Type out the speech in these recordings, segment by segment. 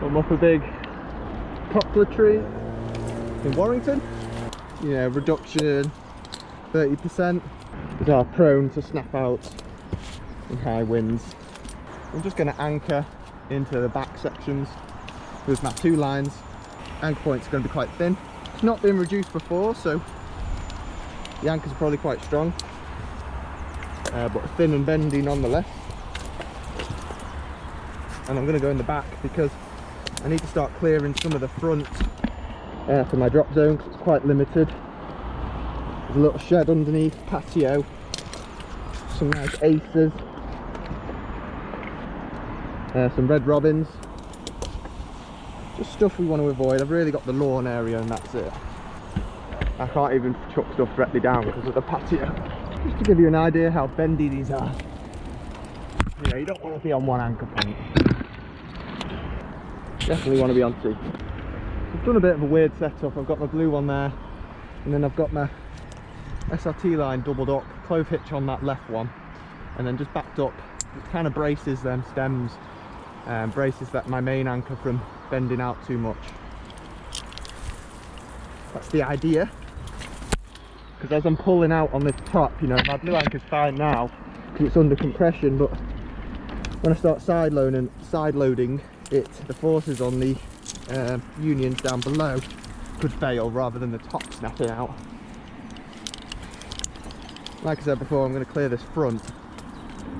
I'm up a big poplar tree in Warrington. You know, reduction 30%. These are prone to snap out in high winds. I'm just going to anchor into the back sections with my 2 lines. Anchor point's going to be quite thin. It's not been reduced before, so the anchors are probably quite strong, but thin and bendy nonetheless. And I'm going to go in the back because I need to start clearing some of the front for my drop zone because it's quite limited. There's a little shed underneath, patio, some nice aces, some red robins, just stuff we want to avoid. I've really got the lawn area and that's it. I can't even chuck stuff directly down because of the patio. Just to give you an idea how bendy these are. You know, you don't want to be on one anchor point. Definitely want to be on 2. I've done a bit of a weird setup. I've got my blue one there, and then I've got my SRT line doubled up, clove hitch on that left one, and then just backed up. It kind of braces them stems, braces that my main anchor from bending out too much. That's the idea. Because as I'm pulling out on this top, you know, my blue anchor's fine now because it's under compression, but when I start side loading it, the forces on the unions down below could fail rather than the top snapping out. Like I said before, I'm going to clear this front.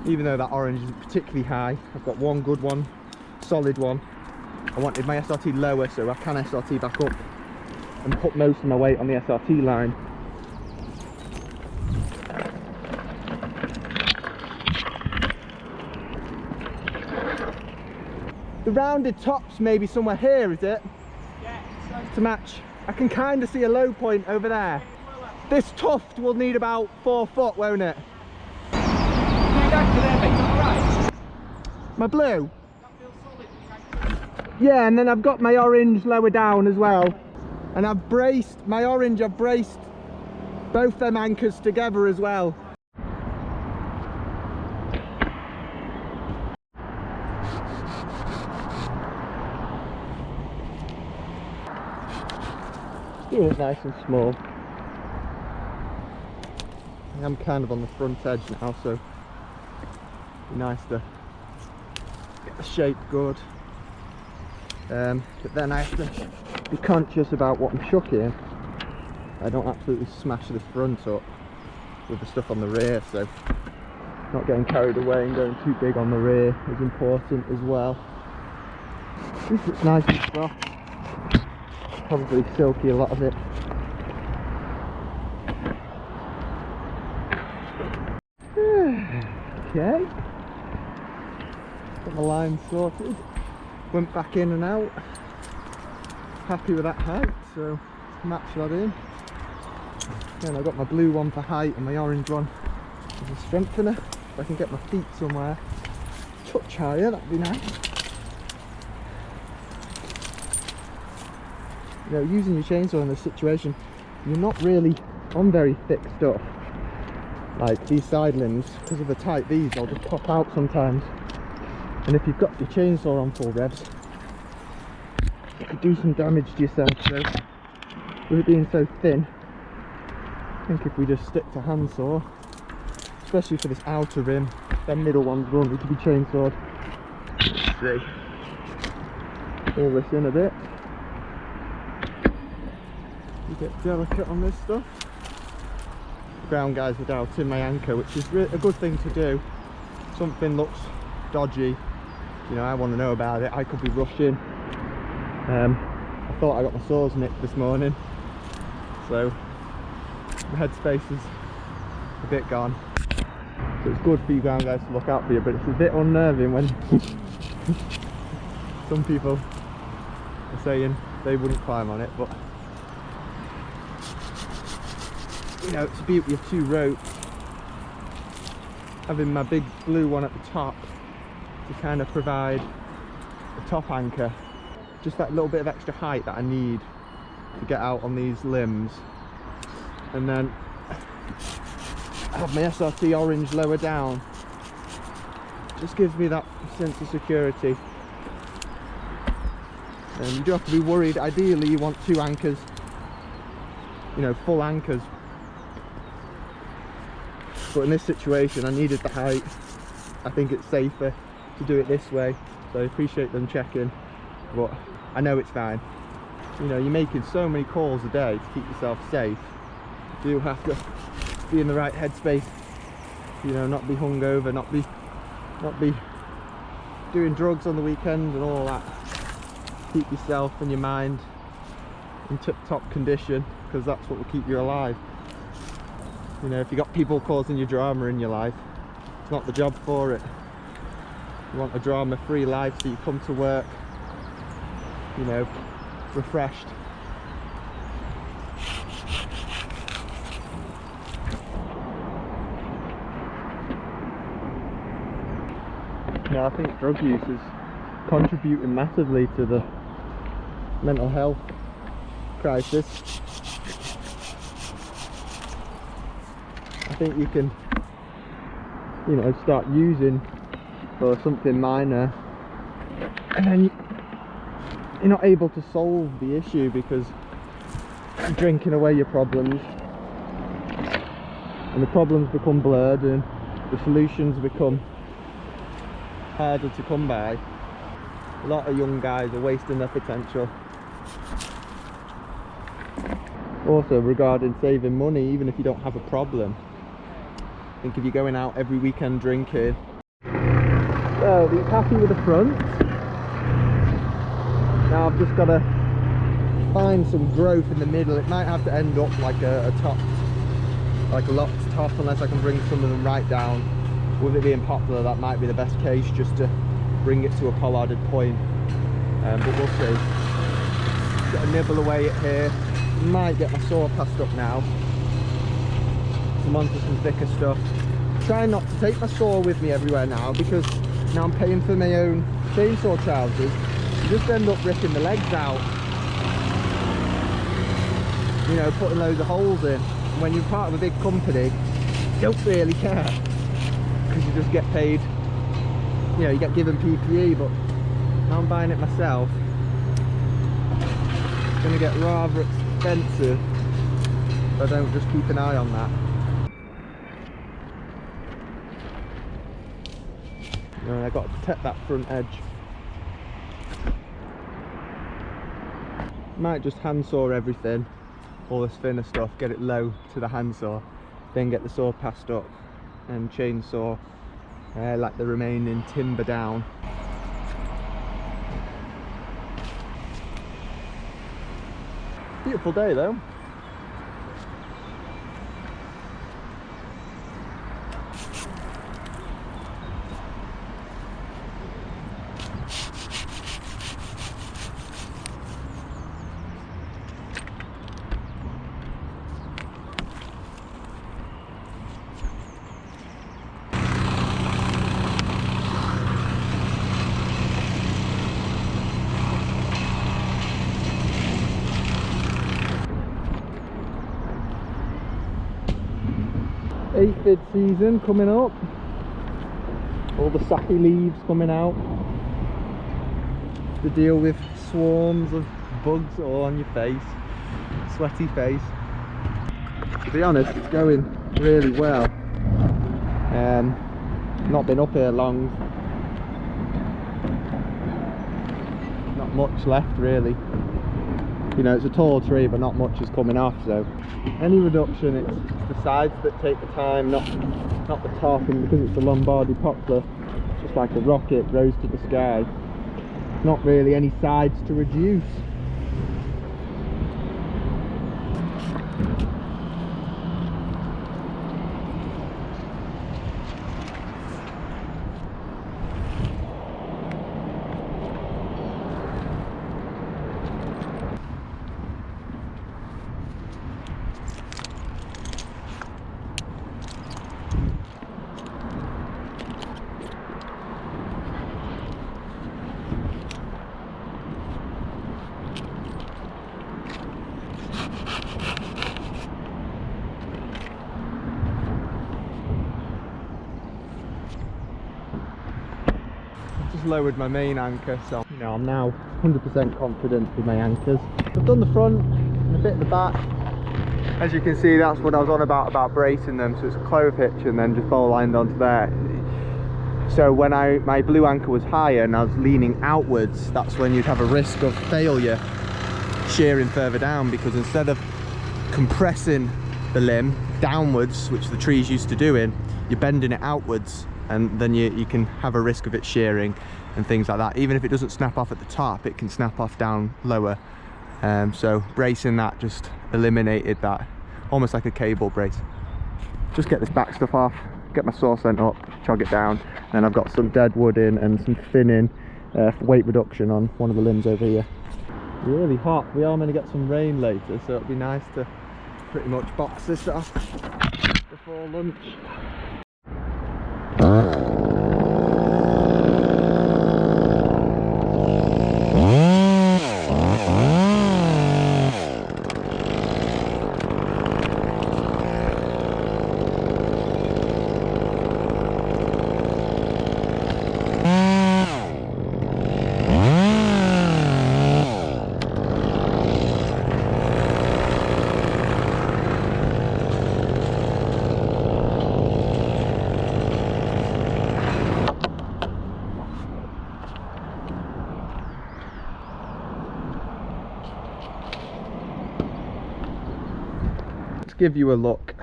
Even though that orange isn't particularly high, I've got one good one, solid one. I wanted my SRT lower so I can SRT back up and put most of my weight on the SRT line. The rounded tops maybe somewhere here, is it? Yeah, so to match. I can kind of see a low point over there. This tuft will need about 4 foot, won't it? Alright. My blue? That feels solid. Yeah, and then I've got my orange lower down as well. And I've braced, my orange, I've braced both them anchors together as well. Do it nice and small. I'm kind of on the front edge now, so it'd be nice to get the shape good. But then I have to be conscious about what I'm chucking. I don't absolutely smash this front up with the stuff on the rear, so not getting carried away and going too big on the rear is important as well. At least it's nice and soft. Probably silky, a lot of it. Okay, got my line sorted, went back in and out, happy with that height, so match that in. Then I've got my blue one for height and my orange one as a strengthener. If I can get my feet somewhere a touch higher, that'd be nice. You know, using your chainsaw in this situation, you're not really on very thick stuff. Like these side limbs, because of the tight these, they'll just pop out sometimes. And if you've got your chainsaw on full revs, you could do some damage to yourself. So, with it being so thin, I think if we just stick to handsaw, especially for this outer rim, them middle ones won't need to be chainsawed. Let's see. Pull this in a bit. You get delicate on this stuff. Ground guys without in my anchor, which is a good thing to do. Something looks dodgy, you know, I want to know about it. I could be rushing. I thought I got my saws nicked this morning, so my headspace is a bit gone. So it's good for you ground guys to look out for you, but it's a bit unnerving when some people are saying they wouldn't climb on it, but you know, it's the beauty of 2 ropes. Having my big blue one at the top to kind of provide the top anchor, just that little bit of extra height that I need to get out on these limbs. And then I have my SRT orange lower down. Just gives me that sense of security. You do have to be worried. Ideally you want 2 anchors, you know, full anchors, but in this situation I needed the height. I think it's safer to do it this way, so I appreciate them checking, but I know it's fine. You know, you're making so many calls a day to keep yourself safe. You do have to be in the right headspace, you know, not be hungover, not be doing drugs on the weekend and all that. Keep yourself and your mind in tip-top condition, because that's what will keep you alive. You know, if you got people causing you drama in your life, it's not the job for it. You want a drama-free life, so you come to work, you know, refreshed. Yeah, I think drug use is contributing massively to the mental health crisis. I think you can, you know, start using for something minor, and then you're not able to solve the issue because you're drinking away your problems, and the problems become blurred and the solutions become harder to come by. A lot of young guys are wasting their potential. Also, regarding saving money, even if you don't have a problem, I think if you're going out every weekend drinking. So he's happy with the front. Now I've just got to find some growth in the middle. It might have to end up like a top, like a locked top, unless I can bring some of them right down. With it being Poplar, that might be the best case, just to bring it to a pollarded point. But we'll see. Got to nibble away at here. Might get my saw passed up now. Come on to some thicker stuff. Trying not to take my saw with me everywhere now, because now I'm paying for my own chainsaw trousers. You just end up ripping the legs out. You know, putting loads of holes in. And when you're part of a big company, you don't really care, because you just get paid, you know, you get given PPE. But now I'm buying it myself. It's going to get rather expensive if I don't just keep an eye on that. And I've got to protect that front edge. Might just handsaw everything, all this thinner stuff, get it low to the handsaw, then get the saw passed up and chainsaw like the remaining timber down. Beautiful day though. Aphid season coming up. All the sappy leaves coming out. To deal with swarms of bugs all on your face. Sweaty face. To be honest, it's going really well. Not been up here long. Not much left really. You know, it's a tall tree, but not much is coming off, so any reduction, it's the sides that take the time, not the top. And because it's a Lombardy poplar, it's just like a rocket, rose to the sky. Not really any sides to reduce. Lowered my main anchor, so You know, I'm now 100% confident with my anchors. I've done the front and a bit of the back. As you can see, that's what I was on about bracing them. So it's a clove hitch and then just bowl lined onto there. So when my blue anchor was higher and I was leaning outwards, that's when you'd have a risk of failure shearing further down, because instead of compressing the limb downwards, which the trees used to doing, you're bending it outwards, and then you can have a risk of it shearing and things like that. Even if it doesn't snap off at the top, it can snap off down lower. So bracing that just eliminated that, almost like a cable brace. Just get this back stuff off, get my saw sent up, chog it down, and I've got some dead wood in and some thinning for weight reduction on one of the limbs over here. Really hot. We are going to get some rain later, so it'll be nice to pretty much box this off before lunch. Give you a look.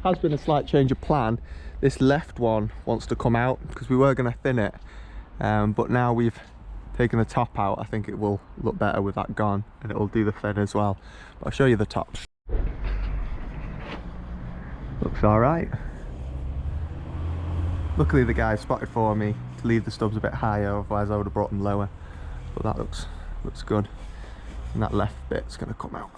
Has been a slight change of plan. This left one wants to come out because we were going to thin it, but now we've taken the top out. I think it will look better with that gone, and it will do the thin as well. But I'll show you the top. Looks all right. Luckily the guy spotted for me to leave the stubs a bit higher, otherwise I would have brought them lower. But that looks good, and that left bit's going to come out.